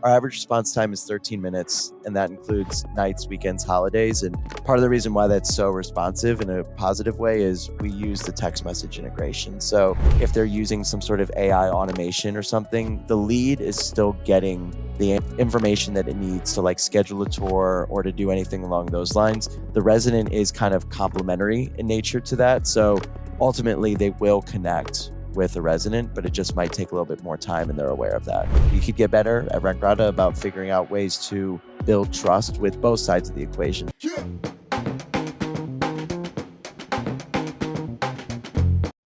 Our average response time is 13 minutes, and that includes nights, weekends, holidays. And part of the reason why that's so responsive in a positive way is we use the text message integration. So if they're using some sort of AI automation or something, the lead is still getting the information that it needs to like schedule a tour or to do anything along those lines. The resident is kind of complementary in nature to that. So ultimately they will connect with a resident, but it just might take a little bit more time, and they're aware of that. We could get better at Rentgrata about figuring out ways to build trust with both sides of the equation.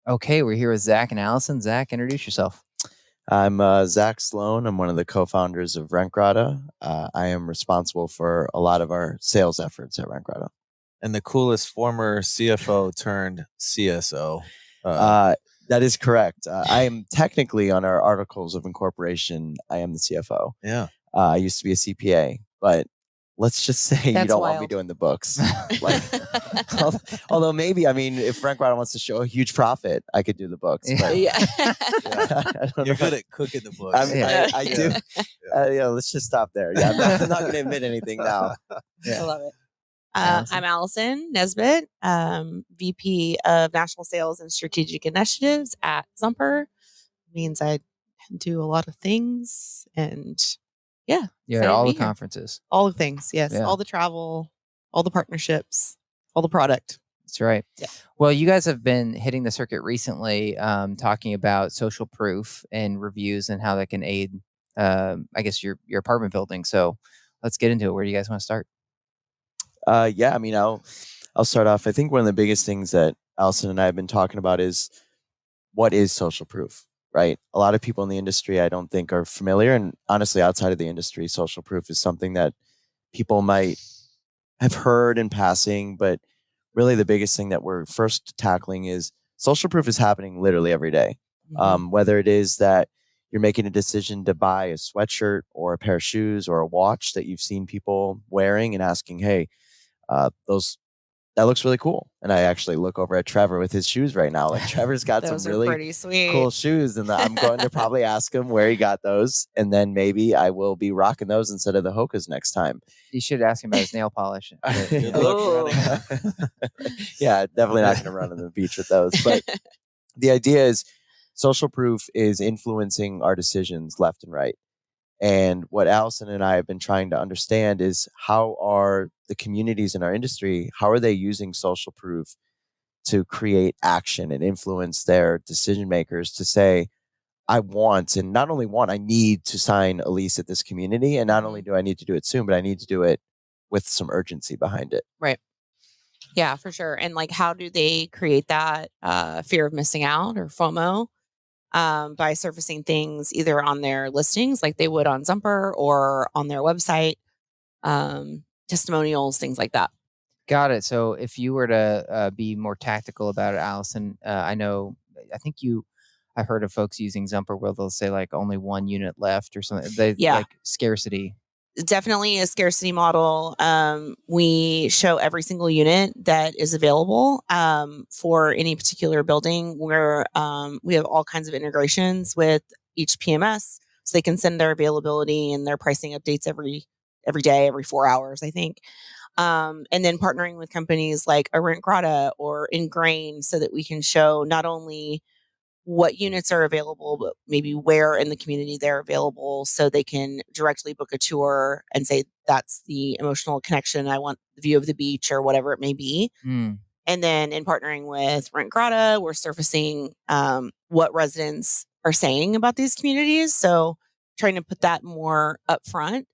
Okay, we're here with Zach and Allison. Zach, introduce yourself. I'm Zach Sloan. I'm one of the co-founders of Rentgrata. I am responsible for a lot of our sales efforts at Rentgrata. And the coolest former CFO turned CSO. That is correct. I am technically on our articles of incorporation. I am the CFO. Yeah. I used to be a CPA, but let's just say you don't want me doing the books. Like, although maybe, I mean, if Rengrata wants to show a huge profit, I could do the books. But, You're good at cooking the books. I do. Let's just stop there. Yeah, I'm not going to admit anything now. I love it. I'm Allison Nesbitt, VP of National Sales and Strategic Initiatives at Zumper. Means I do a lot of things, and all the conferences, all the things, all the travel, all the partnerships, all the product. That's right. Yeah. Well, you guys have been hitting the circuit recently, talking about social proof and reviews and how that can aid, I guess, your apartment building. So let's get into it. Where do you guys want to start? I mean, I'll start off. I think one of the biggest things that Allison and I have been talking about is what is social proof, right? A lot of people in the industry, I don't think, are familiar. And honestly, outside of the industry, social proof is something that people might have heard in passing. But really, the biggest thing that we're first tackling is social proof is happening literally every day. Mm-hmm. Whether it is that you're making a decision to buy a sweatshirt or a pair of shoes or a watch that you've seen people wearing and asking, hey, that looks really cool. And I actually look over at Trevor with his shoes right now. Like, Trevor's got some really pretty sweet, cool shoes, and I'm going to probably ask him where he got those, and then maybe I will be rocking those instead of the Hokas next time. You should ask him about his nail polish. Yeah, definitely not going to run on the beach with those. But the idea is social proof is influencing our decisions left and right. And what Allison and I have been trying to understand is how are the communities in our industry, how are they using social proof to create action and influence their decision makers to say, I want, and not only want, I need to sign a lease at this community. And not only do I need to do it soon, but I need to do it with some urgency behind it. Right. Yeah, for sure. And like, how do they create that fear of missing out or FOMO? By surfacing things either on their listings like they would on Zumper or on their website, testimonials, things like that. Got it. So if you were to be more tactical about it, Allison, I think I've heard of folks using Zumper where they'll say like only one unit left or something. Like scarcity. Definitely a scarcity model. We show every single unit that is available for any particular building where we have all kinds of integrations with each PMS, so they can send their availability and their pricing updates every day, every 4 hours, I think. And then partnering with companies like a Rentgrata or Ingrain so that we can show not only what units are available, but maybe where in the community they're available so they can directly book a tour and say, that's the emotional connection. I want the view of the beach or whatever it may be. Mm. And then in partnering with Rentgrata, we're surfacing what residents are saying about these communities. So trying to put that more upfront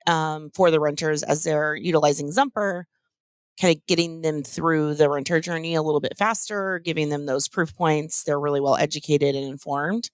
for the renters as they're utilizing Zumper, kind of getting them through the renter journey a little bit faster, giving them those proof points. They're really well educated and informed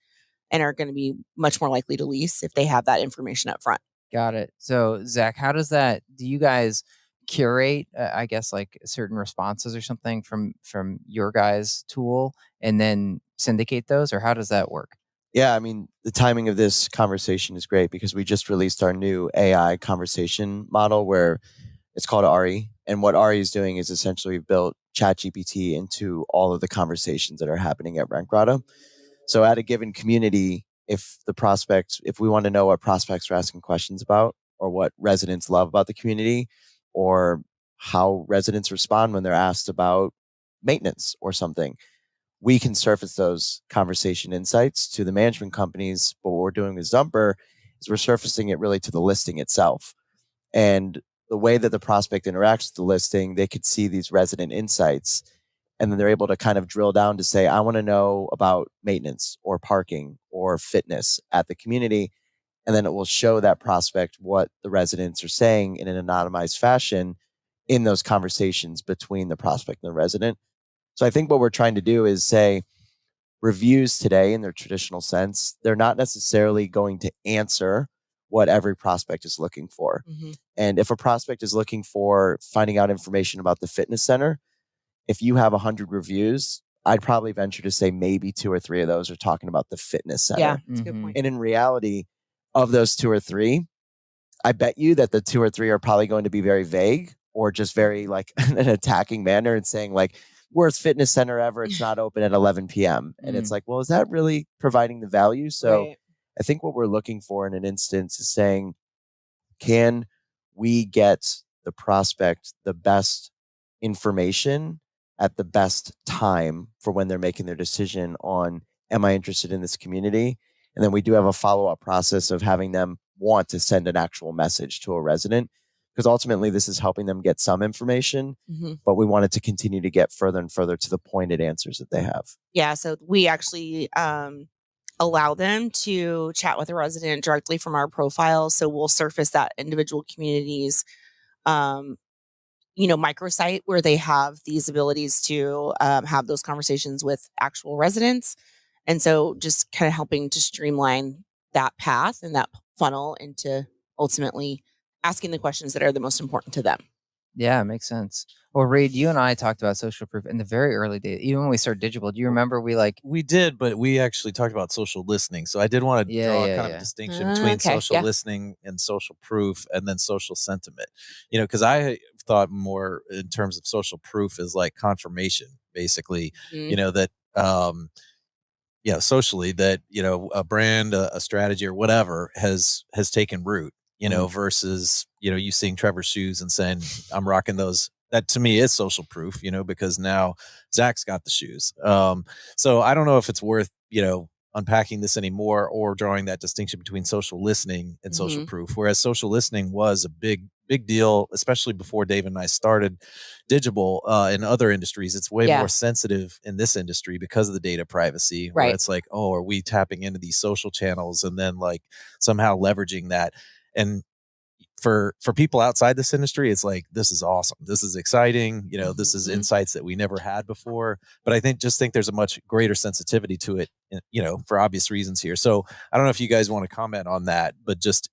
and are going to be much more likely to lease if they have that information up front. Got it. So Zach, how does that, do you guys curate, I guess, like certain responses or something from your guys' tool and then syndicate those, or how does that work? Yeah, I mean, the timing of this conversation is great because we just released our new AI conversation model where it's called Ari. And what Ari is doing is essentially we've built ChatGPT into all of the conversations that are happening at Rentgrata. So at a given community, if we want to know what prospects are asking questions about, or what residents love about the community, or how residents respond when they're asked about maintenance or something, we can surface those conversation insights to the management companies. But what we're doing with Zumper is we're surfacing it really to the listing itself. And the way that the prospect interacts with the listing, they could see these resident insights, and then they're able to kind of drill down to say, I want to know about maintenance or parking or fitness at the community. And then it will show that prospect what the residents are saying in an anonymized fashion in those conversations between the prospect and the resident. So I think what we're trying to do is say, reviews today in their traditional sense, they're not necessarily going to answer what every prospect is looking for. Mm-hmm. And if a prospect is looking for finding out information about the fitness center, if you have 100 reviews, I'd probably venture to say maybe 2 or 3 of those are talking about the fitness center. Yeah, that's a good point. And in reality, of those 2 or 3, I bet you that the 2 or 3 are probably going to be very vague, or just very like an attacking manner and saying like, worst fitness center ever, it's not open at 11 p.m. And it's like, well, is that really providing the value? So Right. I think what we're looking for in an instance is saying, can we get the prospect the best information at the best time for when they're making their decision on, am I interested in this community? And then we do have a follow-up process of having them want to send an actual message to a resident, because ultimately this is helping them get some information, Mm-hmm. but we want it to continue to get further and further to the pointed answers that they have. Yeah. So we actually allow them to chat with a resident directly from our profile. So we'll surface that individual community's microsite where they have these abilities to have those conversations with actual residents. And so just kind of helping to streamline that path and that funnel into ultimately asking the questions that are the most important to them. Yeah, it makes sense. Well, Reed, you and I talked about social proof in the very early days. Even when we started Digital, do you remember we did, but we actually talked about social listening. So I did want to draw kind of a distinction between social listening and social proof, and then social sentiment. Because I thought more in terms of social proof is like confirmation, basically. That socially that a brand, a strategy, or whatever has taken root. Versus you seeing Trevor's shoes and saying, I'm rocking those. That to me is social proof, because now Zach's got the shoes. So I don't know if it's worth, unpacking this anymore, or drawing that distinction between social listening and social proof. Whereas social listening was a big deal, especially before Dave and I started Digital. In other industries, it's way more sensitive in this industry because of the data privacy, where it's like, oh, are we tapping into these social channels and then like somehow leveraging that? And for people outside this industry, it's like, this is awesome. This is exciting. This is insights that we never had before. But I think there's a much greater sensitivity to it, for obvious reasons here. So I don't know if you guys want to comment on that, but just,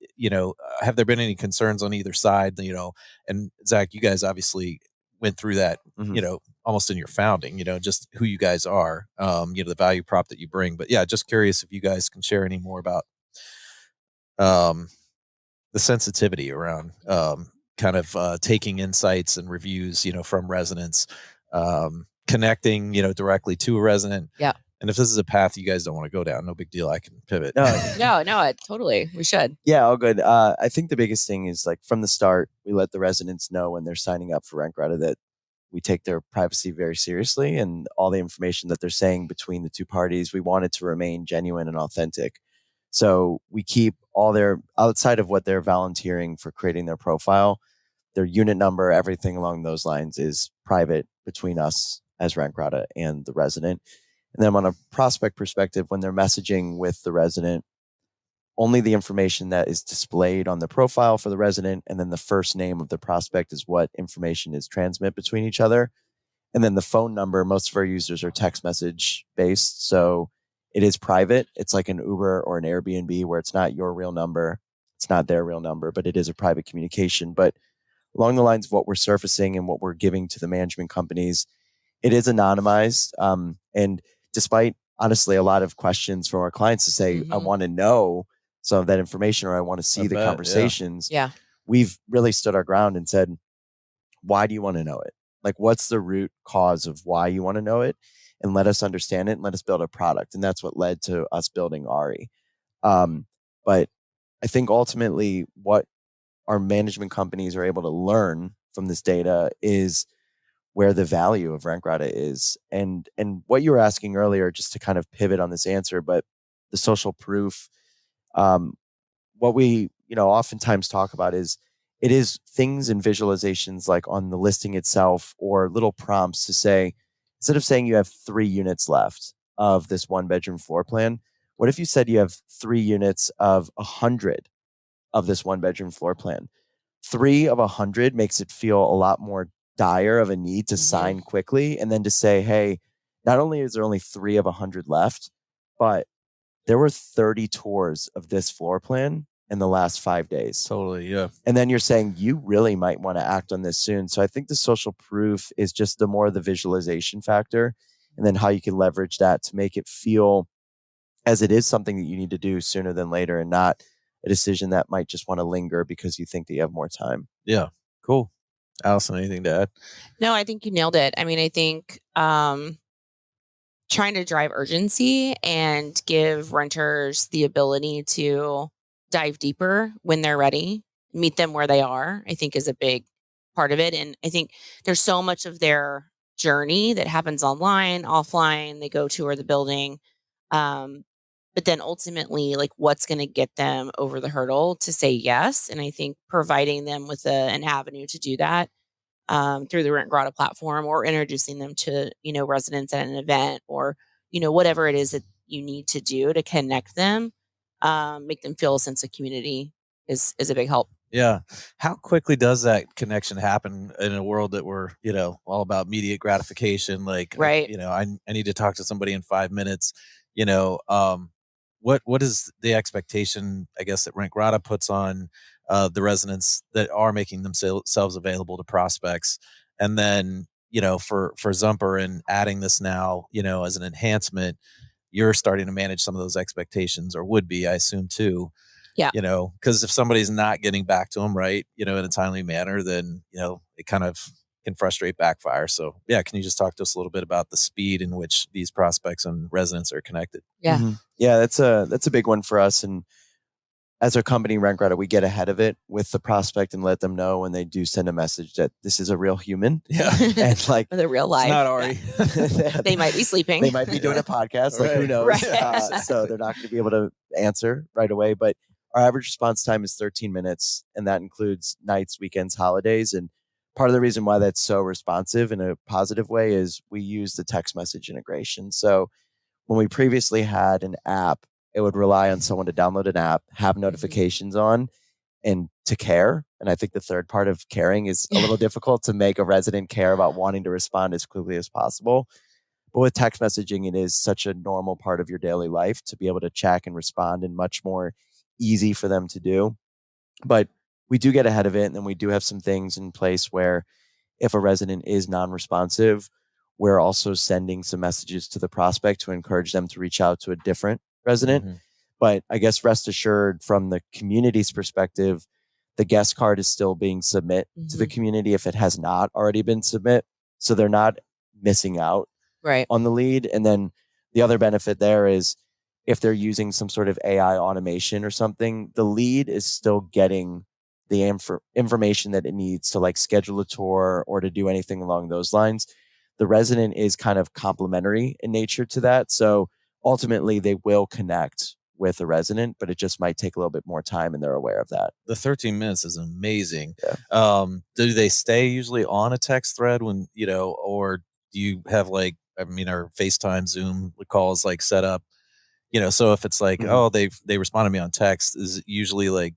have there been any concerns on either side? And Zach, you guys obviously went through that, almost in your founding, just who you guys are, the value prop that you bring. But yeah, just curious if you guys can share any more about, the sensitivity around kind of taking insights and reviews, from residents, connecting, directly to a resident. Yeah. And if this is a path you guys don't want to go down, no big deal. I can pivot. No, totally. We should. Yeah, all good. I think the biggest thing is like from the start, we let the residents know when they're signing up for Rentgrata that we take their privacy very seriously, and all the information that they're saying between the two parties, we want it to remain genuine and authentic. So we keep all their, outside of what they're volunteering for creating their profile, their unit number, everything along those lines is private between us as Rentgrata and the resident. And then on a prospect perspective, when they're messaging with the resident, only the information that is displayed on the profile for the resident, and then the first name of the prospect is what information is transmit between each other. And then the phone number, most of our users are text message based. So it is private. It's like an Uber or an Airbnb where it's not your real number. It's not their real number, but it is a private communication. But along the lines of what we're surfacing and what we're giving to the management companies, it is anonymized. And despite, honestly, a lot of questions from our clients to say, I want to know some of that information, or I want to see the conversations. Yeah. We've really stood our ground and said, why do you want to know it? Like, what's the root cause of why you want to know it? And let us understand it and let us build a product. And that's what led to us building Ari. But I think ultimately what our management companies are able to learn from this data is where the value of Rentgrata is. And what you were asking earlier, just to kind of pivot on this answer, but the social proof, what we, oftentimes talk about is it is things and visualizations like on the listing itself or little prompts to say, instead of saying you have 3 units left of this 1-bedroom floor plan, what if you said you have 3 units of 100 of this 1-bedroom floor plan? 3 of 100 makes it feel a lot more dire of a need to sign quickly. And then to say, hey, not only is there only 3 of 100 left, but there were 30 tours of this floor plan in the last 5 days. Totally, yeah. And then you're saying you really might want to act on this soon. So I think the social proof is just the more the visualization factor, and then how you can leverage that to make it feel as it is something that you need to do sooner than later, and not a decision that might just want to linger because you think that you have more time. Yeah. Cool. Allison, anything to add? No, I think you nailed it. I mean, I think trying to drive urgency and give renters the ability to dive deeper when they're ready, meet them where they are, I think is a big part of it. And I think there's so much of their journey that happens online, offline, they go tour the building. But then ultimately, like, what's going to get them over the hurdle to say yes? And I think providing them with an avenue to do that through the Rentgrata platform, or introducing them to, residents at an event, or, whatever it is that you need to do to connect them, make them feel a sense of community is a big help. Yeah. How quickly does that connection happen in a world that we're, all about immediate gratification? Like, Right. I need to talk to somebody in 5 minutes, what is the expectation, I guess, that Rentgrata puts on the residents that are making themselves available to prospects? And then, for Zumper and adding this now, as an enhancement, you're starting to manage some of those expectations, or would be, I assume, too. Yeah. Because if somebody's not getting back to them right, in a timely manner, then, it kind of can frustrate, backfire. So yeah, can you just talk to us a little bit about the speed in which these prospects and residents are connected? Yeah. Mm-hmm. Yeah, that's a big one for us. And as a company, Rengrata, we get ahead of it with the prospect and let them know when they do send a message that this is a real human. Yeah. And like, the real life. It's not Ari. They might be sleeping. They might be doing a podcast. Like, who knows? Right. So they're not going to be able to answer right away. But our average response time is 13 minutes. And that includes nights, weekends, holidays. And part of the reason why that's so responsive in a positive way is we use the text message integration. So when we previously had an app, it would rely on someone to download an app, have notifications on, and to care. And I think the third part of caring is a little difficult, to make a resident care about wanting to respond as quickly as possible. But with text messaging, it is such a normal part of your daily life to be able to check and respond, and much more easy for them to do. But we do get ahead of it, and then we do have some things in place where if a resident is non-responsive, we're also sending some messages to the prospect to encourage them to reach out to a different resident. Mm-hmm. But I guess rest assured, from the community's perspective, the guest card is still being submit to the community if it has not already been submit. So they're not missing out on the lead. And then the other benefit there is if they're using some sort of AI automation or something, the lead is still getting the information that it needs to like schedule a tour or to do anything along those lines. The resident is kind of complementary in nature to that. So ultimately they will connect with a resident, but it just might take a little bit more time, and they're aware of that. The 13 minutes is amazing. Yeah. Do they stay usually on a text thread when, or do you have our FaceTime, Zoom calls like set up, so if it's like, oh, they responded to me on text, is it usually like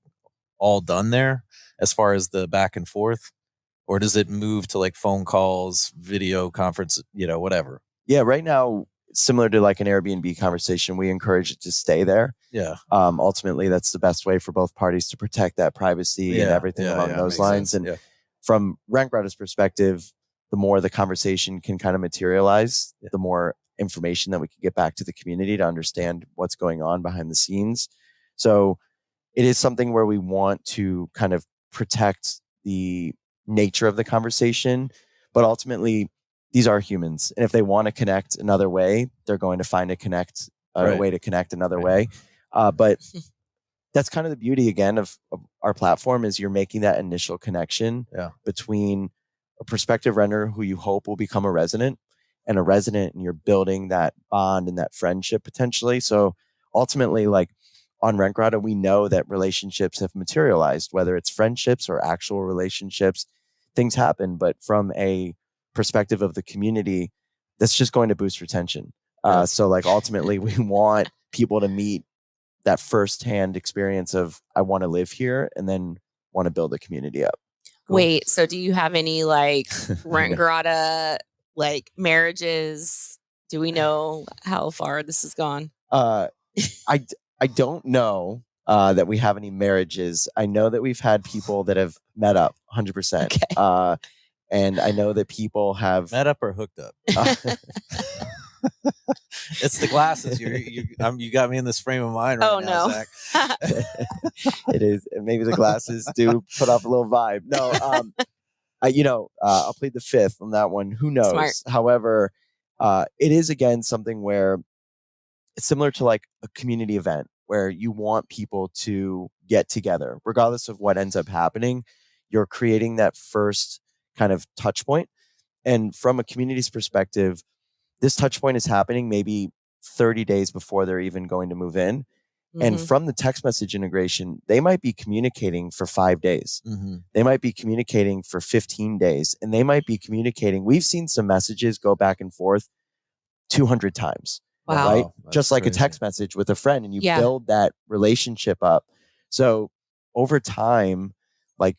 all done there as far as the back and forth, or does it move to like phone calls, video conference, whatever? Yeah. Right now, similar to like an Airbnb conversation, we encourage it to stay there. Yeah. Ultimately, that's the best way for both parties to protect that privacy and everything along those lines. Sense. And from Rentgrata's perspective, the more the conversation can kind of materialize, the more information that we can get back to the community to understand what's going on behind the scenes. So it is something where we want to kind of protect the nature of the conversation, but ultimately these are humans. And if they want to connect another way, they're going to find a way to connect another way. But that's kind of the beauty again of our platform is you're making that initial connection between a prospective renter who you hope will become a resident and a resident, and you're building that bond and that friendship potentially. So ultimately, like on Rentgrata, we know that relationships have materialized, whether it's friendships or actual relationships, things happen. But from a perspective of the community, that's just going to boost retention. So like ultimately we want people to meet that firsthand experience of I want to live here and then want to build a community up. Cool. Wait, so do you have any like Rentgrata like marriages? Do we know how far this has gone? I don't know that we have any marriages. I know that we've had people that have met up 100%. Okay. And I know that people have met up or hooked up. It's the glasses. You got me in this frame of mind right now, Zach. It is. Maybe the glasses do put off a little vibe. No, I'll plead the fifth on that one. Who knows? Smart. However, it is again something where it's similar to like a community event where you want people to get together, regardless of what ends up happening. You're creating that first kind of touch point. And from a community's perspective, this touch point is happening maybe 30 days before they're even going to move in. Mm-hmm. And from the text message integration, they might be communicating for 5 days. Mm-hmm. They might be communicating for 15 days. And they might be communicating. We've seen some messages go back and forth 200 times. Wow. Right? Just like crazy. A text message with a friend, and you build that relationship up. So over time, like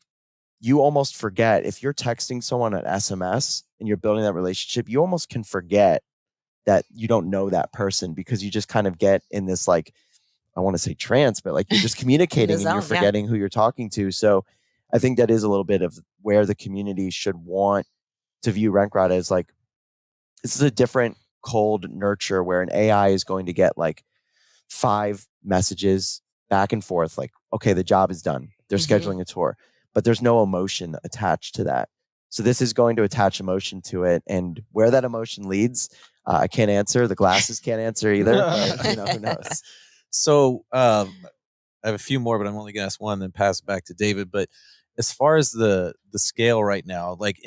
you almost forget if you're texting someone an SMS and you're building that relationship, you almost can forget that you don't know that person because you just kind of get in this, like, I want to say trance, but like you're just communicating and you're forgetting who you're talking to. So I think that is a little bit of where the community should want to view Rentgrata as like, this is a different cold nurture where an AI is going to get like 5 messages back and forth. Like, okay, the job is done. They're scheduling a tour, but there's no emotion attached to that. So this is going to attach emotion to it. And where that emotion leads, I can't answer. The glasses can't answer either. But, who knows? So I have a few more, but I'm only going to ask one, then pass it back to David. But as far as the scale right now, like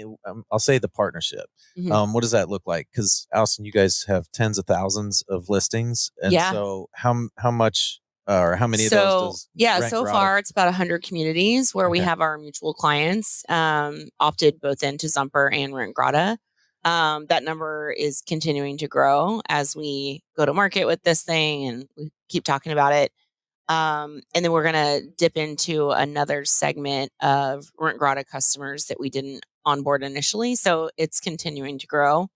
I'll say the partnership, what does that look like? Because Allison, you guys have tens of thousands of listings, and so how much or how many of those does so far it's about 100 communities where we have our mutual clients opted both into Zumper and Rentgrata. That number is continuing to grow as we go to market with this thing and we keep talking about it. And then we're going to dip into another segment of Rentgrata customers that we didn't onboard initially. So it's continuing to grow.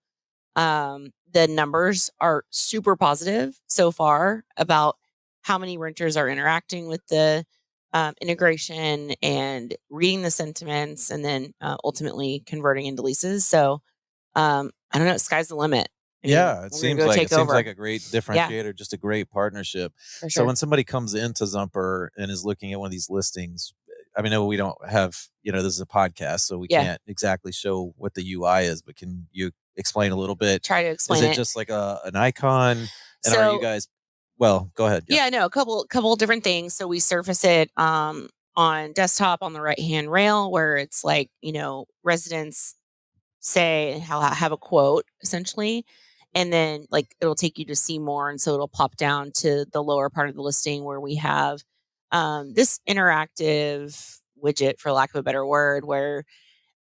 The numbers are super positive so far about how many renters are interacting with the integration and reading the sentiments and then ultimately converting into leases. So I don't know, sky's the limit. It seems like a great differentiator, just a great partnership. For sure. So when somebody comes into Zumper and is looking at one of these listings, I mean, we don't have, this is a podcast, so we can't exactly show what the UI is, but can you explain a little bit? Try to explain it. Is it just like an icon? And are you guys, well, go ahead. A couple different things. So we surface it on desktop on the right-hand rail where it's like, residents say, have a quote essentially. And then like it'll take you to see more. And so it'll pop down to the lower part of the listing where we have this interactive widget, for lack of a better word, where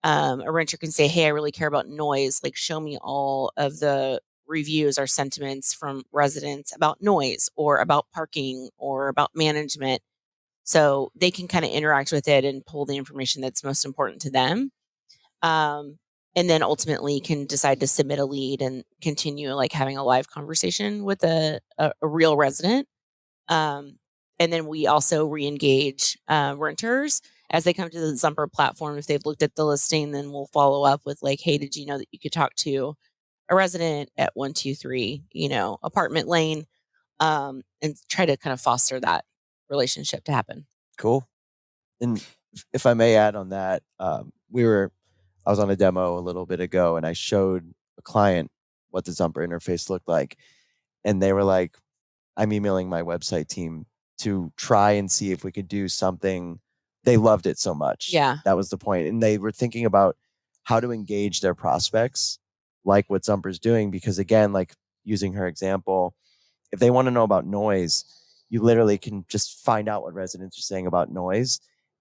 a renter can say, hey, I really care about noise. Like show me all of the reviews or sentiments from residents about noise or about parking or about management. So they can kind of interact with it and pull the information that's most important to them. And then ultimately can decide to submit a lead and continue like having a live conversation with a real resident. And then we also re-engage renters as they come to the Zumper platform. If they've looked at the listing, then we'll follow up with like, hey, did you know that you could talk to a resident at 123, apartment lane, and try to kind of foster that relationship to happen. Cool. And if I may add on that, I was on a demo a little bit ago and I showed a client what the Zumper interface looked like. And they were like, I'm emailing my website team to try and see if we could do something. They loved it so much. Yeah. That was the point. And they were thinking about how to engage their prospects, like what Zumper's doing. Because again, like using her example, if they want to know about noise, you literally can just find out what residents are saying about noise.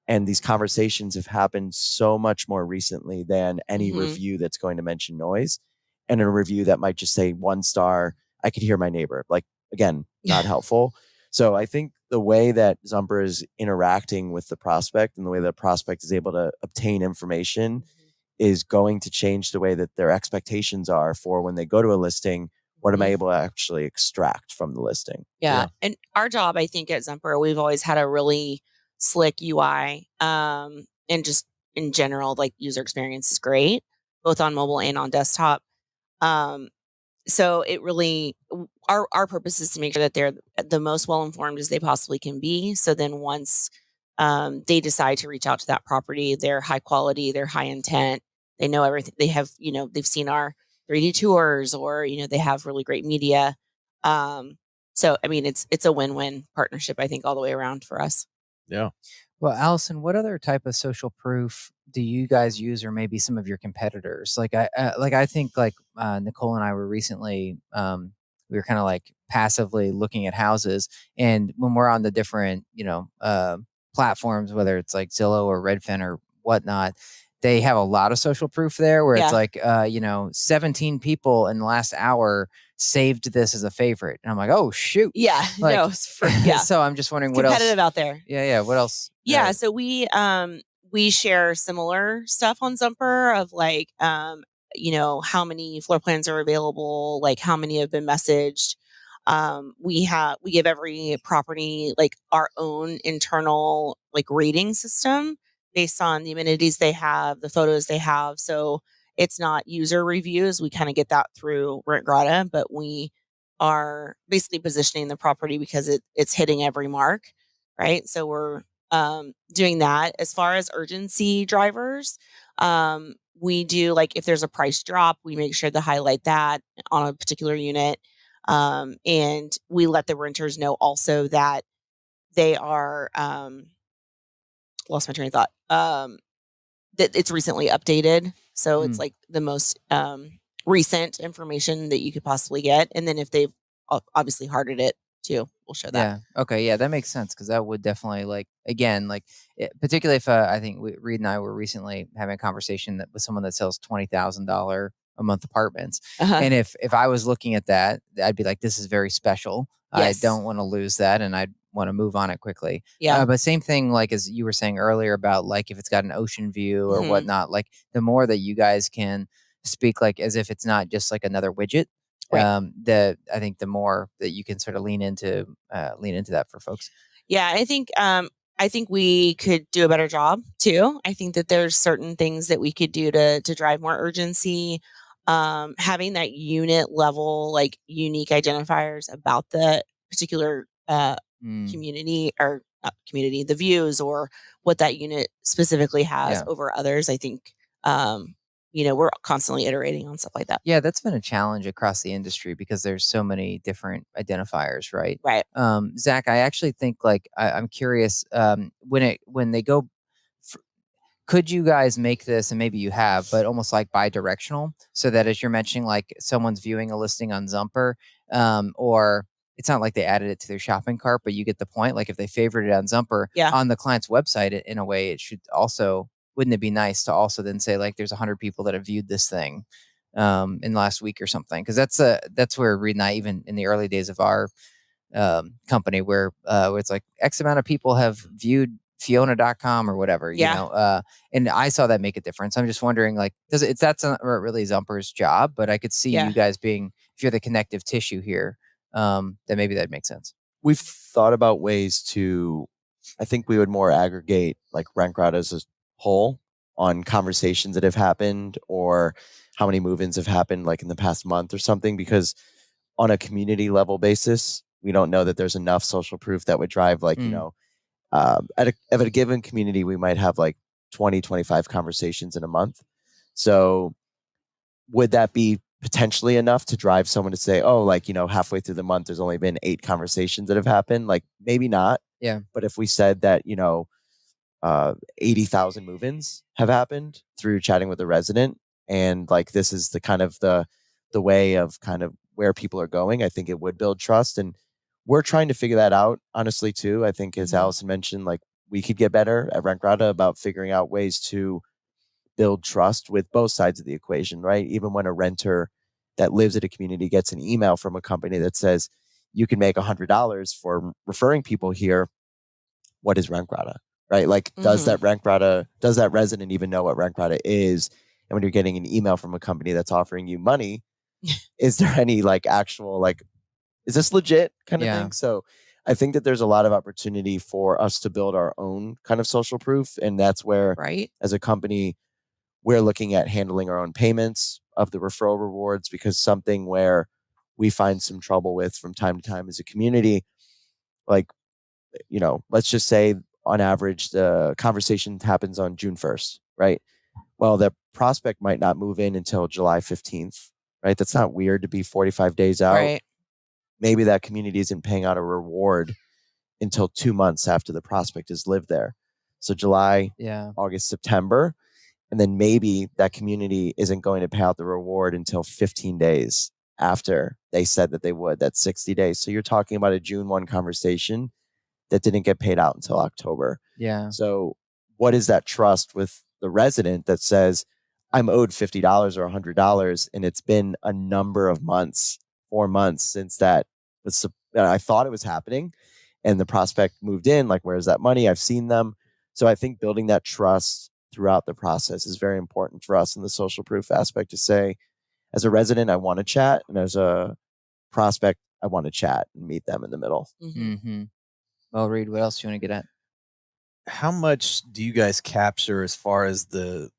And these conversations have happened so much more recently than any review that's going to mention noise. And a review that might just say 1 star, I could hear my neighbor. Like, again, not helpful. So I think the way that Zumper is interacting with the prospect and the way the prospect is able to obtain information is going to change the way that their expectations are for when they go to a listing. What am I able to actually extract from the listing? Yeah. And our job, I think, at Zumper, we've always had a really slick UI. And just in general, like user experience is great, both on mobile and on desktop. So it really, our purpose is to make sure that they're the most well-informed as they possibly can be. So then once they decide to reach out to that property, they're high quality, they're high intent, they know everything. They have, they've seen our 3D tours, or, they have really great media. So, I mean, it's a win-win partnership, I think, all the way around for us. Yeah. Well, Allison, what other type of social proof do you guys use, or maybe some of your competitors? Like I think Nicole and I were recently, we were kind of like passively looking at houses, and when we're on the different, platforms, whether it's like Zillow or Redfin or whatnot, they have a lot of social proof there where it's like, 17 people in the last hour saved this as a favorite. And I'm like, oh, shoot. Yeah. Like, no, so I'm just wondering it's what else. competitive out there. Yeah. What else? Yeah. So we share similar stuff on Zumper of like, how many floor plans are available, like how many have been messaged. We give every property like our own internal like rating system based on the amenities they have, the photos they have. So it's not user reviews. We kind of get that through Rentgrata, but we are basically positioning the property because it's hitting every mark. Right. So we're doing that. As far as urgency drivers, we do like if there's a price drop, we make sure to highlight that on a particular unit. And we let the renters know also that they are lost my train of thought. That it's recently updated. So it's like the most recent information that you could possibly get. And then if they've obviously hearted it too, we'll show that. Yeah. Okay. Yeah, that makes sense, because that would definitely particularly if I think Reed and I were recently having a conversation with someone that sells $20,000 a month apartments, and if I was looking at that, I'd be like, this is very special. Yes. I don't want to lose that, and I'd want to move on it quickly. Yeah. But same thing, like as you were saying earlier about like if it's got an ocean view or whatnot, like the more that you guys can speak like as if it's not just like another widget. Right. I think the more that you can sort of lean into that for folks. Yeah, I think we could do a better job too. I think that there's certain things that we could do to drive more urgency. Having that unit level, like unique identifiers about the particular community, or not community, the views or what that unit specifically has over others. I think we're constantly iterating on stuff like that. Yeah, that's been a challenge across the industry because there's so many different identifiers, right? Right. Zach, I actually think I'm curious when they go. Could you guys make this, and maybe you have, but almost like bi-directional, so that as you're mentioning, like someone's viewing a listing on Zumper, or it's not like they added it to their shopping cart, but you get the point. Like if they favored it on Zumper on the client's website, in a way, it should also. Wouldn't it be nice to also then say like there's 100 people that have viewed this thing in the last week or something? Because that's where Reed and I, even in the early days of our company, where it's like X amount of people have viewed Fiona.com or whatever, and I saw that make a difference. I'm just wondering, like, that's not really Zumper's job, but I could see you guys being, if you're the connective tissue here, then maybe that makes sense. We've thought about ways to, I think we would more aggregate like Rentgrata as a whole on conversations that have happened or how many move-ins have happened like in the past month or something, because on a community level basis, we don't know that there's enough social proof that would drive like, at a given community, we might have like 20, 25 conversations in a month. So would that be potentially enough to drive someone to say, oh, like, halfway through the month, there's only been 8 conversations that have happened. Like, maybe not. Yeah. But if we said that, 80,000 move-ins have happened through chatting with a resident, and like, this is the kind of the way of kind of where people are going, I think it would build trust. And we're trying to figure that out, honestly, too. I think, as Allison mentioned, like, we could get better at Rentgrata about figuring out ways to build trust with both sides of the equation, right? Even when a renter that lives at a community gets an email from a company that says you can make $100 for referring people here, what is Rentgrata, right? Like, does that resident even know what Rentgrata is? And when you're getting an email from a company that's offering you money, is there any like actual, like, is this legit kind of thing? So I think that there's a lot of opportunity for us to build our own kind of social proof. And that's where, as a company, we're looking at handling our own payments of the referral rewards, because something where we find some trouble with from time to time as a community, like, let's just say on average, the conversation happens on June 1st, right? Well, the prospect might not move in until July 15th, right? That's not weird to be 45 days out. Right. Maybe that community isn't paying out a reward until 2 months after the prospect has lived there. So July, August, September. And then maybe that community isn't going to pay out the reward until 15 days after they said that they would. That's 60 days. So you're talking about a June 1 conversation that didn't get paid out until October. Yeah. So what is that trust with the resident that says, I'm owed $50 or $100, and it's been a number of months, 4 months since that I thought it was happening, and the prospect moved in. Like, where's that money? I've seen them. So I think building that trust throughout the process is very important for us in the social proof aspect, to say, as a resident, I want to chat, and as a prospect, I want to chat and meet them in the middle. Well, Reed, what else do you want to get at? How much do you guys capture as far as the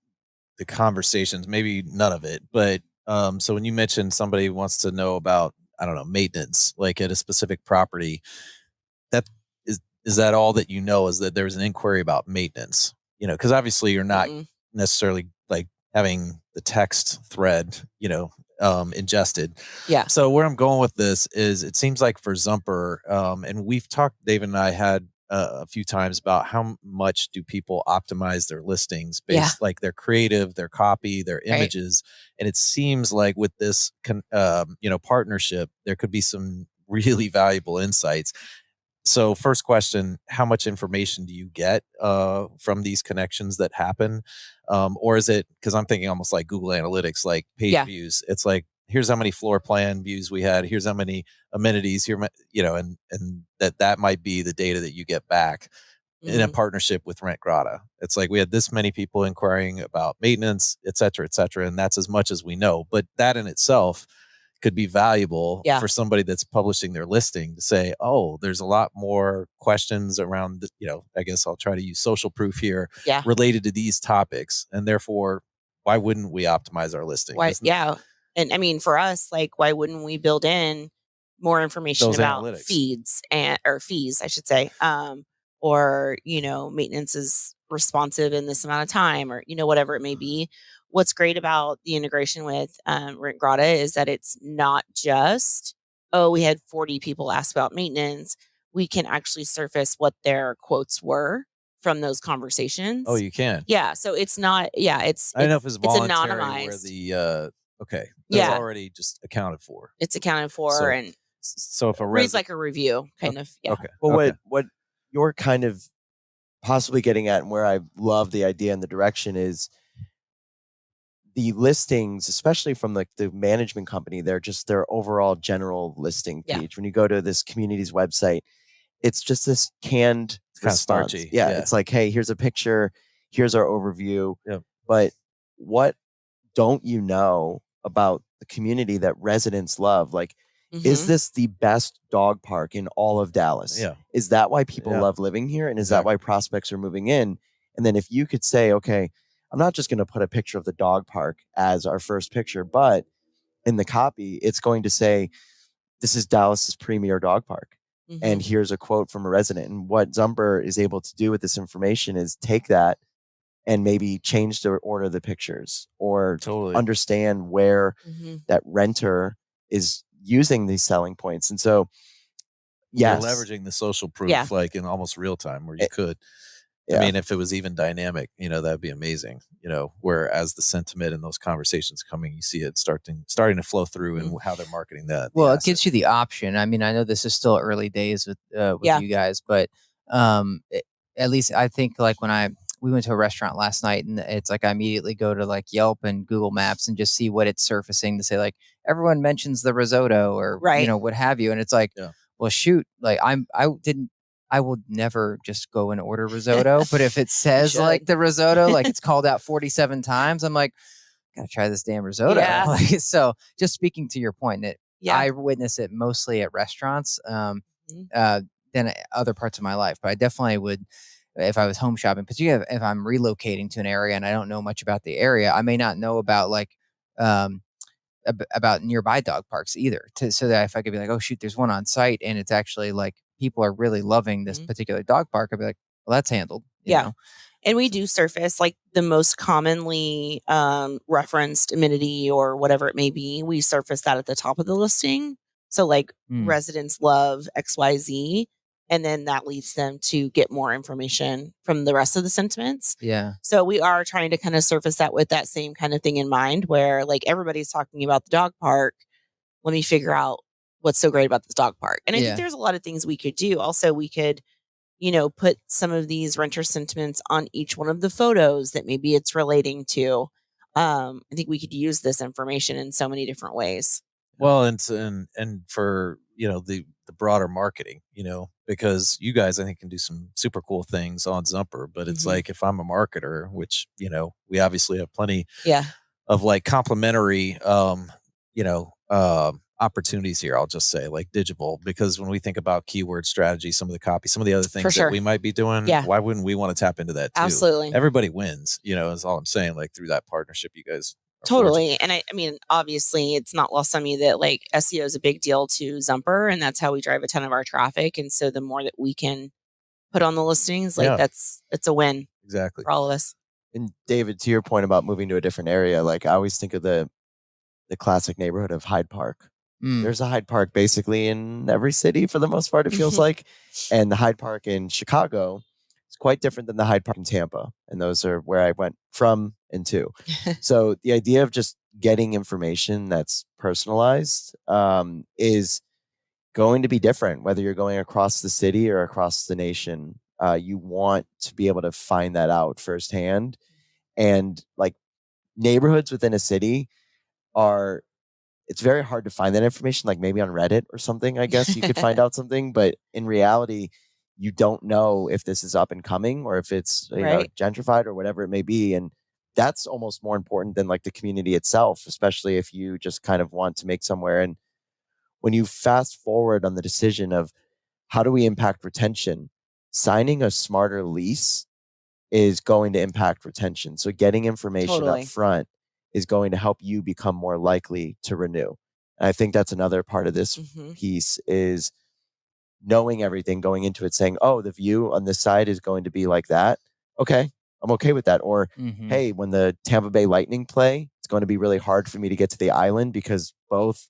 conversations? Maybe none of it, but so when you mentioned somebody wants to know about, I don't know, maintenance, like at a specific property, that is that all that is that there's an inquiry about maintenance? Because obviously you're not necessarily like having the text thread, ingested. Yeah. So where I'm going with this is, it seems like for Zumper, and we've talked, David and I had a few times about how much do people optimize their listings based, like their creative, their copy, their images. And it seems like with this, partnership, there could be some really valuable insights. So first question, how much information do you get from these connections that happen? Or is it, because I'm thinking almost like Google Analytics, like page views. It's like, here's how many floor plan views we had. Here's how many amenities here, and that might be the data that you get back in a partnership with Rentgrata. It's like, we had this many people inquiring about maintenance, et cetera, and that's as much as we know. But that in itself could be valuable for somebody that's publishing their listing to say, oh, there's a lot more questions around, I guess I'll try to use social proof here related to these topics. And therefore, why wouldn't we optimize our listing? And I mean, for us, like, why wouldn't we build in more information those about analytics. fees, I should say, or, maintenance is responsive in this amount of time, or, whatever it may be. What's great about the integration with Rentgrata is that it's not just, we had 40 people ask about maintenance. We can actually surface what their quotes were from those conversations. Oh, you can? Yeah. So it's not, I don't know if it's voluntary, anonymized. where the, okay. That's already just accounted for. It's accounted for. And so if a reads like a review, kind of. Yeah. Okay. Well, what you're kind of possibly getting at, and where I love the idea and the direction, is the listings, especially from like the management company, they're just their overall general listing page. When you go to this community's website, it's just this canned response. Kind of starchy. It's like, hey, here's a picture, here's our overview. But what don't you know about the community that residents love? Like, is this the best dog park in all of Dallas? Is that why people love living here? And is that why prospects are moving in? And then if you could say, okay, I'm not just going to put a picture of the dog park as our first picture, but in the copy, it's going to say, this is Dallas's premier dog park. And here's a quote from a resident. And what Zumper is able to do with this information is take that and maybe change the order of the pictures, or Totally. understand where that renter is using these selling points. And so, yes, you're leveraging the social proof like in almost real time, where you could. I mean, if it was even dynamic, that'd be amazing. Where as the sentiment and those conversations coming, you see it starting to flow through and how they're marketing that. Well, it gives you the option. I mean, I know this is still early days with you guys, but at least I think like when we went to a restaurant last night, and it's like I immediately go to like Yelp and Google Maps and just see what it's surfacing to say, like everyone mentions the risotto or what have you, and it's like, well, shoot, like I will never just go and order risotto, but if it says like the risotto, like it's called out 47 times, I'm like, gotta try this damn risotto. Like, so just speaking to your point that I witness it mostly at restaurants than other parts of my life, but I definitely would if I was home shopping, particularly if I'm relocating to an area and I don't know much about the area. I may not know about like about nearby dog parks either, so that if I could be like, oh shoot, there's one on site and it's actually like people are really loving this particular dog park, I'd be like, well, that's handled. You know? And we do surface like the most commonly referenced amenity or whatever it may be. We surface that at the top of the listing. So like residents love XYZ. And then that leads them to get more information from the rest of the sentiments. Yeah. So we are trying to kind of surface that with that same kind of thing in mind, where like everybody's talking about the dog park. Let me figure out what's so great about this dog park. And I think there's a lot of things we could do. Also, we could, put some of these renter sentiments on each one of the photos that maybe it's relating to. I think we could use this information in so many different ways. Well, and for, the broader marketing, because you guys, I think, can do some super cool things on Zumper, but it's like, if I'm a marketer, which, we obviously have plenty of like complementary, opportunities here, I'll just say, like digital, because when we think about keyword strategy, some of the copy, some of the other things that we might be doing, why wouldn't we want to tap into that too? Absolutely. Everybody wins, is all I'm saying, like through that partnership you guys totally. And I mean, obviously it's not lost on me that like SEO is a big deal to Zumper, and that's how we drive a ton of our traffic. And so the more that we can put on the listings, like it's a win. Exactly. For all of us. And David, to your point about moving to a different area, like I always think of the classic neighborhood of Hyde Park. There's a Hyde Park basically in every city for the most part, it feels like. And the Hyde Park in Chicago is quite different than the Hyde Park in Tampa. And those are where I went from and to. So the idea of just getting information that's personalized is going to be different, whether you're going across the city or across the nation. You want to be able to find that out firsthand. And like neighborhoods within a city it's very hard to find that information, like maybe on Reddit or something, I guess you could find out something. But in reality, you don't know if this is up and coming or if it's, gentrified or whatever it may be. And that's almost more important than like the community itself, especially if you just kind of want to make somewhere. And when you fast forward on the decision of how do we impact retention, signing a smarter lease is going to impact retention. So getting information up front is going to help you become more likely to renew. And I think that's another part of this piece is knowing everything going into it, saying, oh, the view on this side is going to be like that. Okay, I'm okay with that. Or, hey, when the Tampa Bay Lightning play, it's going to be really hard for me to get to the island because both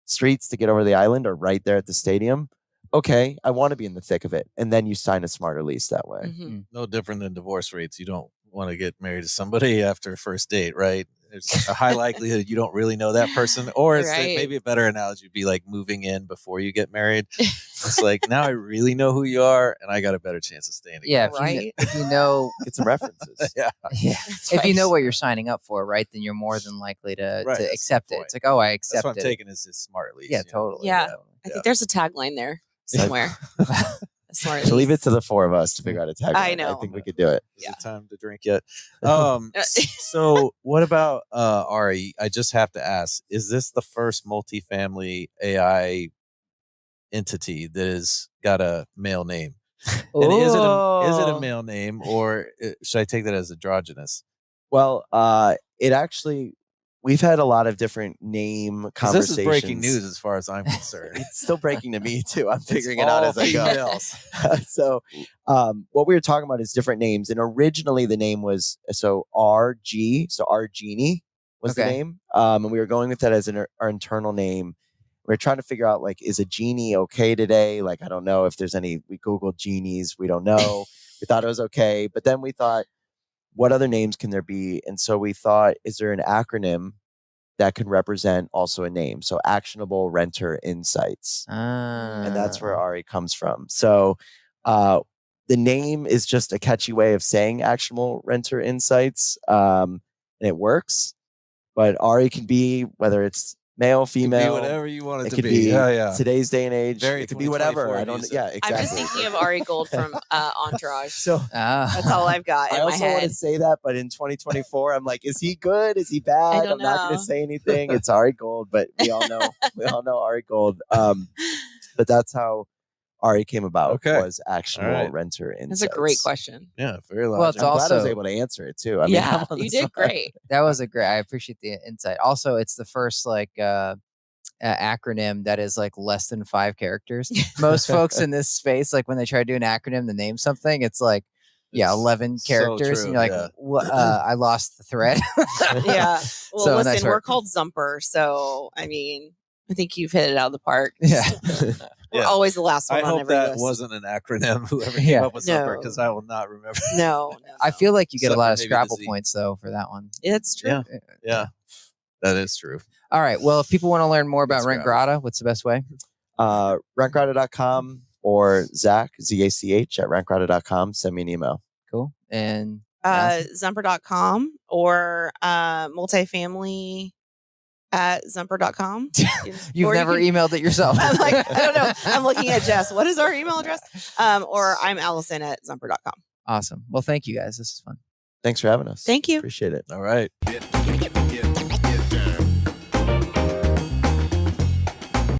streets to get over the island are right there at the stadium. Okay, I want to be in the thick of it. And then you sign a smarter lease that way. No different than divorce rates. You don't want to get married to somebody after a first date, right? There's a high likelihood you don't really know that person. Or it's maybe a better analogy would be like moving in before you get married. It's like, now I really know who you are and I got a better chance of staying together. Yeah, if you know, get some references. If you know what you're signing up for, right, then you're more than likely to accept it. It's like, oh, I accept it. That's what I'm taking is smart lease. Yeah, totally. Yeah. I think there's a tagline there somewhere. So leave it to the four of us to figure out a tagline. I know. I think we could do it. Is it time to drink yet? So what about Ari? I just have to ask, is this the first multifamily AI entity that has got a male name? And is it a male name, or should I take that as androgynous? Well, it actually we've had a lot of different name conversations. This is breaking news as far as I'm concerned. It's still breaking to me too. I'm figuring it out as I go. So what we were talking about is different names. And originally the name was RG. So our Genie was the name. And we were going with that as our internal name. We were trying to figure out, like, is a genie okay today? Like, I don't know if there's any, we Googled genies. We don't know. We thought it was okay. But then we thought, what other names can there be? And so we thought, is there an acronym that can represent also a name? So Actionable Renter Insights. And that's where Ari comes from. So the name is just a catchy way of saying Actionable Renter Insights. And it works. But Ari can be, whether it's male, female, it could be whatever you want it to could be. Today's day and age. Very it could be whatever. I don't. music. Yeah, exactly. I'm just thinking of Ari Gold from Entourage. So that's all I've got in I my also want head. to say that, but in 2024, I'm like, is he good? Is he bad? I don't I'm not going to say anything. It's Ari Gold, but we all know Ari Gold. But that's how Ari came about. Was Actionable Renter Insights. That's a great question. Yeah, very logical. Well, it's I'm glad also, I was able to answer it too. I mean, yeah, you did great. That was I appreciate the insight. Also, it's the first acronym that is like less than 5 characters. Most folks in this space, like when they try to do an acronym to name something, it's like 11 characters. So and you're like, I lost the thread. Yeah. Well, So listen, we're called Zumper, so I mean, I think you've hit it out of the park. Yeah. We're always the last one I on hope every that list. wasn't an acronym, whoever came up with Zumper, because I will not remember. No. I feel like you get a lot of Maybe Scrabble points, though, for that one. It's true. Yeah, that is true. All right. Well, if people want to learn more about Rentgrata, what's the best way? Rentgrata.com or Zach, ZACH at Rentgrata.com. Send me an email. Cool. And Zumper.com or multifamily at Zumper.com. You've never emailed it yourself. I'm like, I don't know. I'm looking at Jess. What is our email address? Or I'm Allison at Zumper.com. Awesome. Well, thank you guys. This is fun. Thanks for having us. Thank you. Appreciate it. All right.